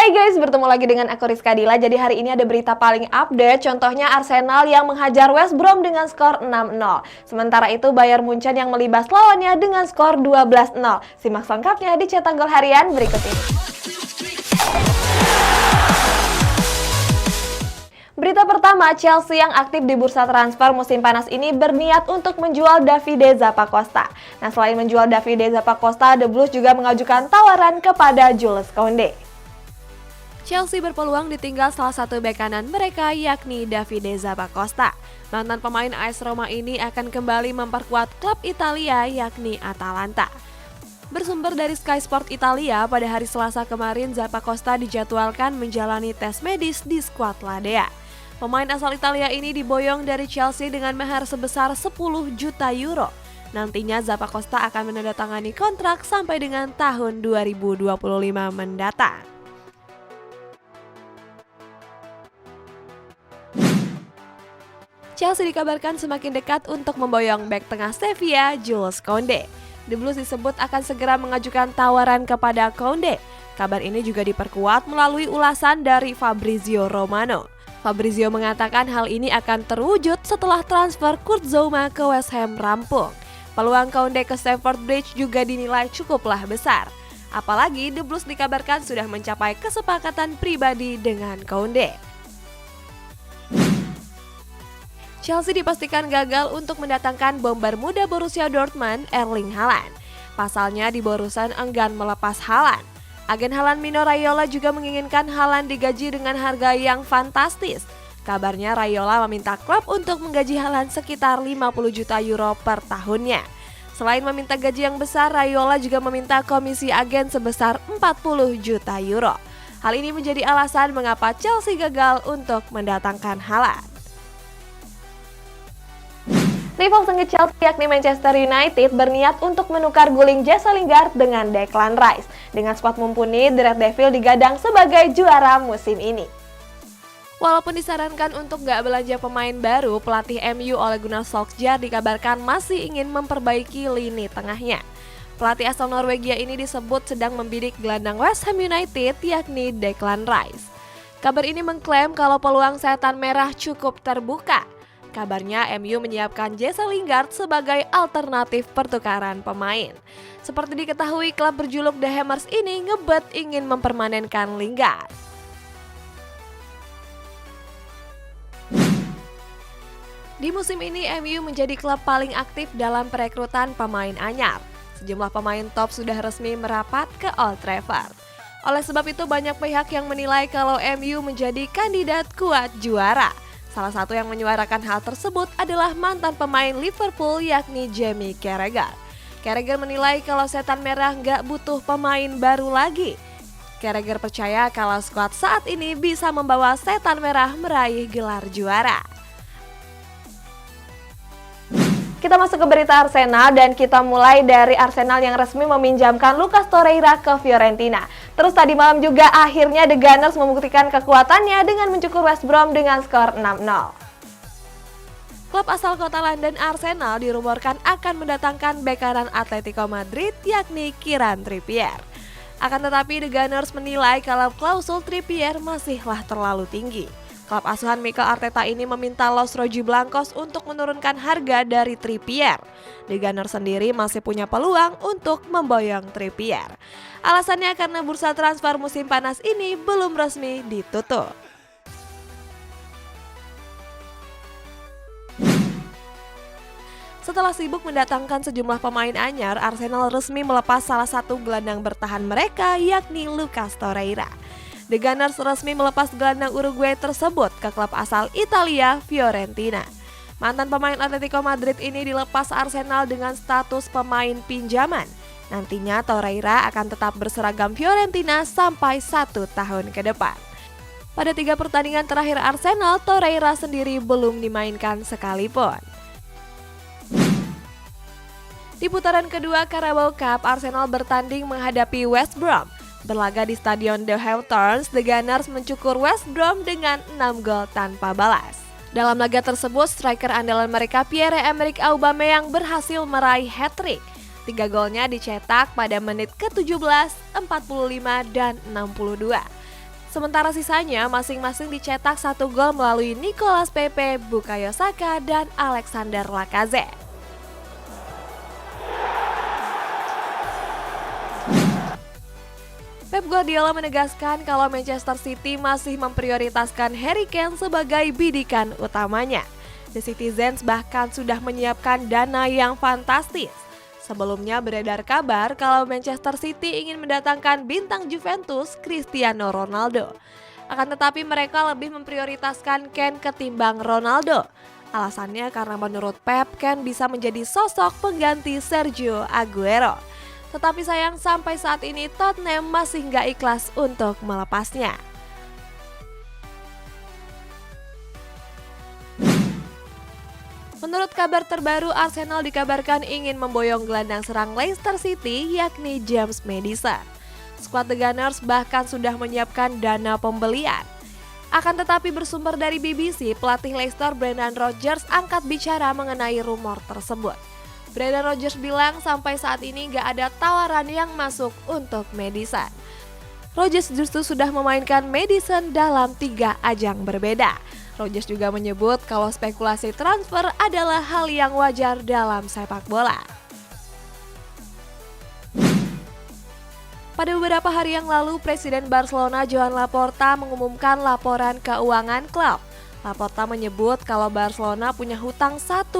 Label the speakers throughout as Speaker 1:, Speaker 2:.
Speaker 1: Hai guys, bertemu lagi dengan aku Rizka Dila. Jadi hari ini ada berita paling update, contohnya Arsenal yang menghajar West Brom dengan skor 6-0. Sementara itu Bayern Munchen yang melibas lawannya dengan skor 12-0. Simak selengkapnya di Cetak Gol Harian berikut ini. Berita pertama, Chelsea yang aktif di bursa transfer musim panas ini berniat untuk menjual Davide Zappacosta. Nah, selain menjual Davide Zappacosta, The Blues juga mengajukan tawaran kepada Jules Koundé. Chelsea berpeluang ditinggal salah satu bek kanan mereka, yakni Davide Zappacosta. Mantan pemain AS Roma ini akan kembali memperkuat klub Italia, yakni Atalanta. Bersumber dari Sky Sport Italia, pada hari Selasa kemarin Zappacosta dijadwalkan menjalani tes medis di skuad Ladea. Pemain asal Italia ini diboyong dari Chelsea dengan mahar sebesar 10 juta euro. Nantinya Zappacosta akan menandatangani kontrak sampai dengan tahun 2025 mendatang. Chelsea dikabarkan semakin dekat untuk memboyong bek tengah Sevilla, Jules Koundé. The Blues disebut akan segera mengajukan tawaran kepada Koundé. Kabar ini juga diperkuat melalui ulasan dari Fabrizio Romano. Fabrizio mengatakan hal ini akan terwujud setelah transfer Kurt Zouma ke West Ham rampung. Peluang Koundé ke Stamford Bridge juga dinilai cukuplah besar. Apalagi The Blues dikabarkan sudah mencapai kesepakatan pribadi dengan Koundé. Chelsea dipastikan gagal untuk mendatangkan bomber muda Borussia Dortmund, Erling Haaland. Pasalnya di Borusan enggan melepas Haaland. Agen Haaland Mino Raiola juga menginginkan Haaland digaji dengan harga yang fantastis. Kabarnya Raiola meminta klub untuk menggaji Haaland sekitar 50 juta euro per tahunnya. Selain meminta gaji yang besar, Raiola juga meminta komisi agen sebesar 40 juta euro. Hal ini menjadi alasan mengapa Chelsea gagal untuk mendatangkan Haaland. Rival sengit Chelsea yakni Manchester United berniat untuk menukar guling Jesse Lingard dengan Declan Rice. Dengan skuad mumpuni, The Red Devil digadang sebagai juara musim ini. Walaupun disarankan untuk gak belanja pemain baru, pelatih MU Ole Gunnar Solskjaer dikabarkan masih ingin memperbaiki lini tengahnya. Pelatih asal Norwegia ini disebut sedang membidik gelandang West Ham United yakni Declan Rice. Kabar ini mengklaim kalau peluang setan merah cukup terbuka. Kabarnya MU menyiapkan Jesse Lingard sebagai alternatif pertukaran pemain. Seperti diketahui, klub berjuluk The Hammers ini ngebet ingin mempermanenkan Lingard. Di musim ini MU menjadi klub paling aktif dalam perekrutan pemain anyar. Sejumlah pemain top sudah resmi merapat ke Old Trafford. Oleh sebab itu banyak pihak yang menilai kalau MU menjadi kandidat kuat juara. Salah satu yang menyuarakan hal tersebut adalah mantan pemain Liverpool yakni Jamie Carragher. Carragher menilai kalau setan merah nggak butuh pemain baru lagi. Carragher percaya kalau skuad saat ini bisa membawa setan merah meraih gelar juara. Kita masuk ke berita Arsenal dan kita mulai dari Arsenal yang resmi meminjamkan Lucas Torreira ke Fiorentina. Terus tadi malam juga akhirnya The Gunners membuktikan kekuatannya dengan mencukur West Brom dengan skor 6-0. Klub asal kota London Arsenal dirumorkan akan mendatangkan bek kanan Atletico Madrid yakni Kieran Trippier. Akan tetapi The Gunners menilai kalau klausul Trippier masihlah terlalu tinggi. Klub asuhan Mikel Arteta ini meminta Los Rojiblancos untuk menurunkan harga dari Trippier. The Gunners sendiri masih punya peluang untuk memboyong Trippier. Alasannya karena bursa transfer musim panas ini belum resmi ditutup. Setelah sibuk mendatangkan sejumlah pemain anyar, Arsenal resmi melepas salah satu gelandang bertahan mereka yakni Lucas Torreira. The Gunners resmi melepas gelandang Uruguay tersebut ke klub asal Italia, Fiorentina. Mantan pemain Atletico Madrid ini dilepas Arsenal dengan status pemain pinjaman. Nantinya Torreira akan tetap berseragam Fiorentina sampai 1 tahun ke depan. Pada 3 pertandingan terakhir Arsenal, Torreira sendiri belum dimainkan sekalipun. Di putaran kedua Carabao Cup, Arsenal bertanding menghadapi West Brom. Berlaga di Stadion The Hawthorns, The Gunners mencukur West Brom dengan 6 gol tanpa balas. Dalam laga tersebut, striker andalan mereka Pierre-Emerick Aubameyang berhasil meraih hat-trick. 3 golnya dicetak pada menit ke-17, 45, dan 62. Sementara sisanya masing-masing dicetak 1 gol melalui Nicolas Pepe, Bukayo Saka, dan Alexander Lacazette. Pep Guardiola menegaskan kalau Manchester City masih memprioritaskan Harry Kane sebagai bidikan utamanya. The Citizens bahkan sudah menyiapkan dana yang fantastis. Sebelumnya beredar kabar kalau Manchester City ingin mendatangkan bintang Juventus Cristiano Ronaldo. Akan tetapi mereka lebih memprioritaskan Kane ketimbang Ronaldo. Alasannya karena menurut Pep, Kane bisa menjadi sosok pengganti Sergio Aguero. Tetapi sayang sampai saat ini Tottenham masih nggak ikhlas untuk melepasnya. Menurut kabar terbaru, Arsenal dikabarkan ingin memboyong gelandang serang Leicester City yakni James Maddison. Skuad The Gunners bahkan sudah menyiapkan dana pembelian. Akan tetapi bersumber dari BBC, pelatih Leicester Brendan Rodgers angkat bicara mengenai rumor tersebut. Brendan Rodgers bilang sampai saat ini nggak ada tawaran yang masuk untuk Maddison. Rodgers justru sudah memainkan Maddison dalam 3 ajang berbeda. Rodgers juga menyebut kalau spekulasi transfer adalah hal yang wajar dalam sepak bola. Pada beberapa hari yang lalu, Presiden Barcelona Joan Laporta mengumumkan laporan keuangan klub. Laporta menyebut kalau Barcelona punya hutang 1,3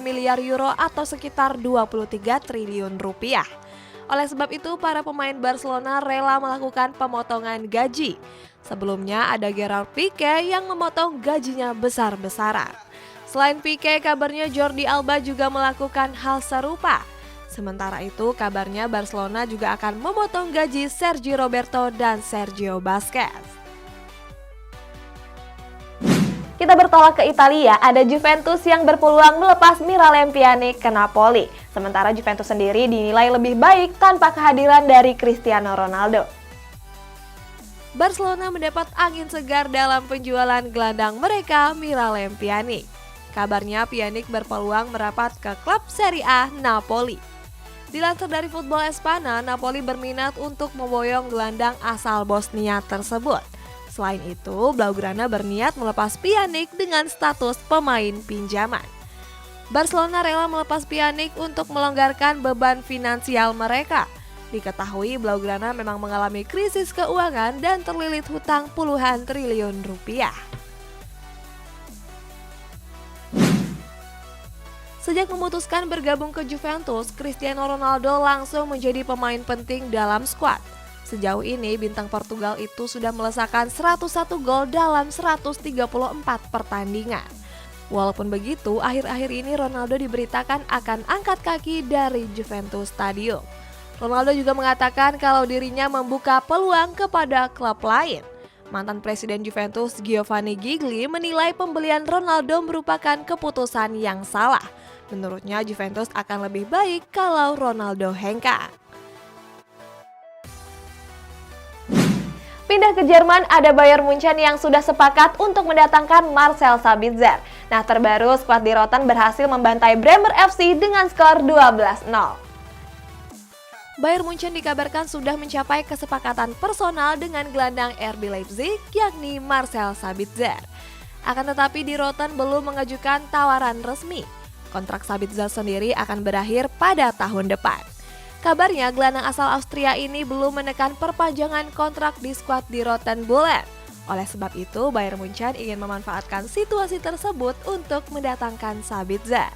Speaker 1: miliar euro atau sekitar 23 triliun rupiah. Oleh sebab itu, para pemain Barcelona rela melakukan pemotongan gaji. Sebelumnya ada Gerard Piqué yang memotong gajinya besar-besaran. Selain Piqué, kabarnya Jordi Alba juga melakukan hal serupa. Sementara itu, kabarnya Barcelona juga akan memotong gaji Sergio Roberto dan Sergio Busquets. Kita bertolak ke Italia, ada Juventus yang berpeluang melepas Miralem Pjanic ke Napoli. Sementara Juventus sendiri dinilai lebih baik tanpa kehadiran dari Cristiano Ronaldo. Barcelona mendapat angin segar dalam penjualan gelandang mereka, Miralem Pjanic. Kabarnya Pjanic berpeluang merapat ke klub Serie A Napoli. Dilansir dari Football Espana, Napoli berminat untuk memboyong gelandang asal Bosnia tersebut. Selain itu, Blaugrana berniat melepas Pjanic dengan status pemain pinjaman. Barcelona rela melepas Pjanic untuk melonggarkan beban finansial mereka. Diketahui Blaugrana memang mengalami krisis keuangan dan terlilit hutang puluhan triliun rupiah. Sejak memutuskan bergabung ke Juventus, Cristiano Ronaldo langsung menjadi pemain penting dalam skuad. Sejauh ini, bintang Portugal itu sudah melesakkan 101 gol dalam 134 pertandingan. Walaupun begitu, akhir-akhir ini Ronaldo diberitakan akan angkat kaki dari Juventus Stadium. Ronaldo juga mengatakan kalau dirinya membuka peluang kepada klub lain. Mantan Presiden Juventus Giovanni Gigli menilai pembelian Ronaldo merupakan keputusan yang salah. Menurutnya Juventus akan lebih baik kalau Ronaldo hengkang. Pindah ke Jerman, ada Bayern Munchen yang sudah sepakat untuk mendatangkan Marcel Sabitzer. Nah, terbaru skuad di Rotten berhasil membantai Bremer FC dengan skor 12-0. Bayern Munchen dikabarkan sudah mencapai kesepakatan personal dengan gelandang RB Leipzig, yakni Marcel Sabitzer. Akan tetapi di Rotten belum mengajukan tawaran resmi. Kontrak Sabitzer sendiri akan berakhir pada tahun depan. Kabarnya gelandang asal Austria ini belum menekan perpanjangan kontrak di skuad di Roten Bolet. Oleh sebab itu, Bayern Munchen ingin memanfaatkan situasi tersebut untuk mendatangkan Sabitzer.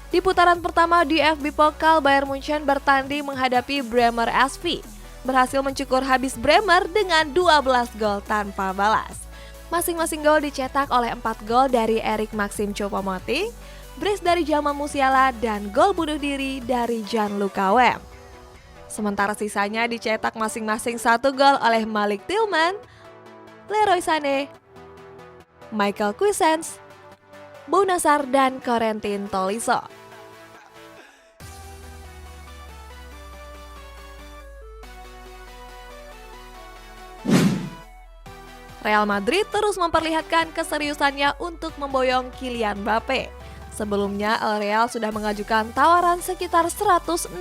Speaker 1: Di putaran pertama DFB Pokal, Bayern Munchen bertanding menghadapi Bremer SV. Berhasil mencukur habis Bremer dengan 12 gol tanpa balas. Masing-masing gol dicetak oleh 4 gol dari Erik Maxim Choupo-Moting, brace dari Jamal Musiala, dan gol bunuh diri dari Gianluca Wem. Sementara sisanya dicetak masing-masing 1 gol oleh Malik Tillman, Leroy Sané, Michael Cuisance, Bou Nassar, dan Corentin Tolisso. Real Madrid terus memperlihatkan keseriusannya untuk memboyong Kylian Mbappe. Sebelumnya, El Real sudah mengajukan tawaran sekitar 160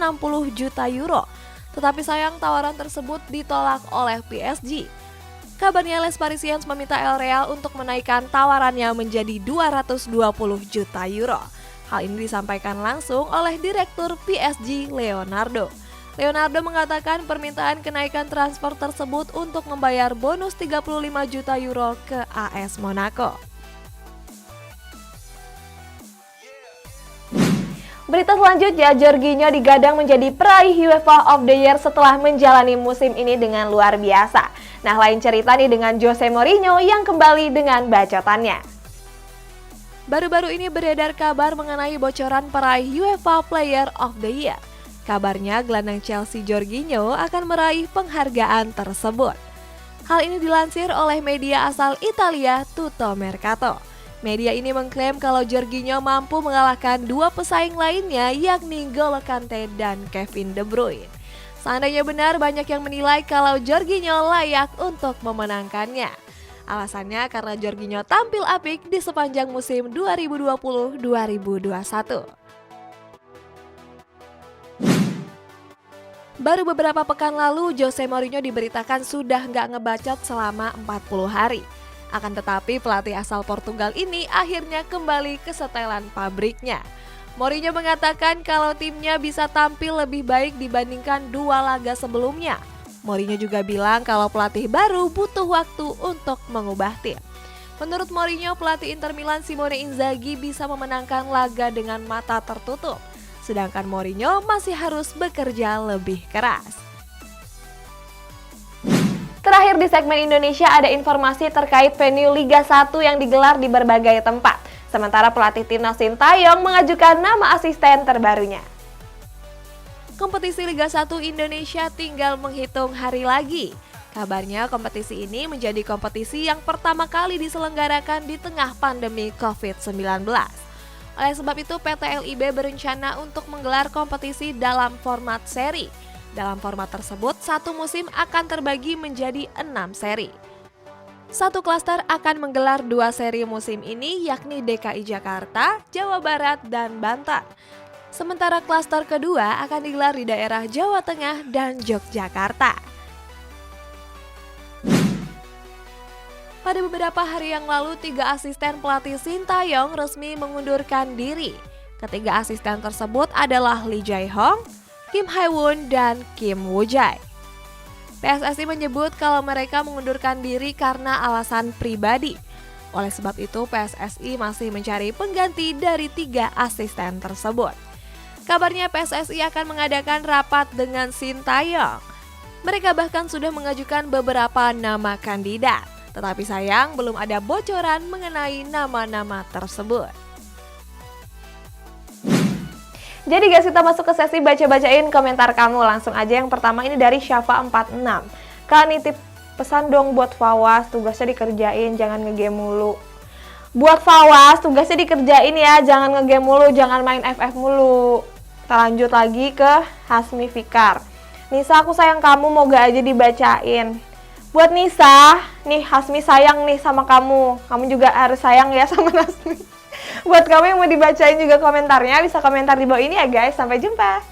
Speaker 1: juta euro. Tetapi sayang tawaran tersebut ditolak oleh PSG. Kabarnya Les Parisiens meminta El Real untuk menaikkan tawarannya menjadi 220 juta euro. Hal ini disampaikan langsung oleh Direktur PSG Leonardo. Leonardo mengatakan permintaan kenaikan transfer tersebut untuk membayar bonus 35 juta euro ke AS Monaco. Berita selanjutnya, Jorginho digadang menjadi peraih UEFA of the Year setelah menjalani musim ini dengan luar biasa. Nah, lain cerita nih dengan Jose Mourinho yang kembali dengan bacotannya. Baru-baru ini beredar kabar mengenai bocoran peraih UEFA Player of the Year. Kabarnya gelandang Chelsea Jorginho akan meraih penghargaan tersebut. Hal ini dilansir oleh media asal Italia Tutto Mercato. Media ini mengklaim kalau Jorginho mampu mengalahkan dua pesaing lainnya yakni N'Golo Kante dan Kevin De Bruyne. Seandainya benar, banyak yang menilai kalau Jorginho layak untuk memenangkannya. Alasannya karena Jorginho tampil apik di sepanjang musim 2020-2021. Baru beberapa pekan lalu, Jose Mourinho diberitakan sudah nggak ngebacot selama 40 hari. Akan tetapi pelatih asal Portugal ini akhirnya kembali ke setelan pabriknya. Mourinho mengatakan kalau timnya bisa tampil lebih baik dibandingkan dua laga sebelumnya. Mourinho juga bilang kalau pelatih baru butuh waktu untuk mengubah tim. Menurut Mourinho, pelatih Inter Milan Simone Inzaghi bisa memenangkan laga dengan mata tertutup. Sedangkan Mourinho masih harus bekerja lebih keras. Terakhir di segmen Indonesia ada informasi terkait venue Liga 1 yang digelar di berbagai tempat. Sementara pelatih timnas Sintayong mengajukan nama asisten terbarunya. Kompetisi Liga 1 Indonesia tinggal menghitung hari lagi. Kabarnya kompetisi ini menjadi kompetisi yang pertama kali diselenggarakan di tengah pandemi COVID-19. Oleh sebab itu PT LIB berencana untuk menggelar kompetisi dalam format seri. Dalam format tersebut, satu musim akan terbagi menjadi 6 seri. Satu klaster akan menggelar 2 seri musim ini, yakni DKI Jakarta, Jawa Barat, dan Banten. Sementara klaster kedua akan digelar di daerah Jawa Tengah dan Yogyakarta. Pada beberapa hari yang lalu, 3 asisten pelatih Sintayong resmi mengundurkan diri. Ketiga asisten tersebut adalah Lee Jae-hong, Kim Hae-won, dan Kim Woo-jae. PSSI menyebut kalau mereka mengundurkan diri karena alasan pribadi. Oleh sebab itu, PSSI masih mencari pengganti dari 3 asisten tersebut. Kabarnya PSSI akan mengadakan rapat dengan Sintayong. Mereka bahkan sudah mengajukan beberapa nama kandidat. Tetapi sayang belum ada bocoran mengenai nama-nama tersebut. Jadi guys, kita masuk ke sesi baca-bacain komentar kamu. Langsung aja yang pertama ini dari Syafa46. Kak, nitip pesan dong buat Fawas, tugasnya dikerjain, jangan ngegame mulu. Buat Fawas, tugasnya dikerjain ya, jangan ngegame mulu, jangan main FF mulu. Kita lanjut lagi ke Hasmi Fikar. Nisa, aku sayang kamu, moga aja dibacain. Buat Nisa, nih Hasmi sayang nih sama kamu. Kamu juga harus sayang ya sama Hasmi. Buat kamu yang mau dibacain juga komentarnya, bisa komentar di bawah ini ya guys. Sampai jumpa.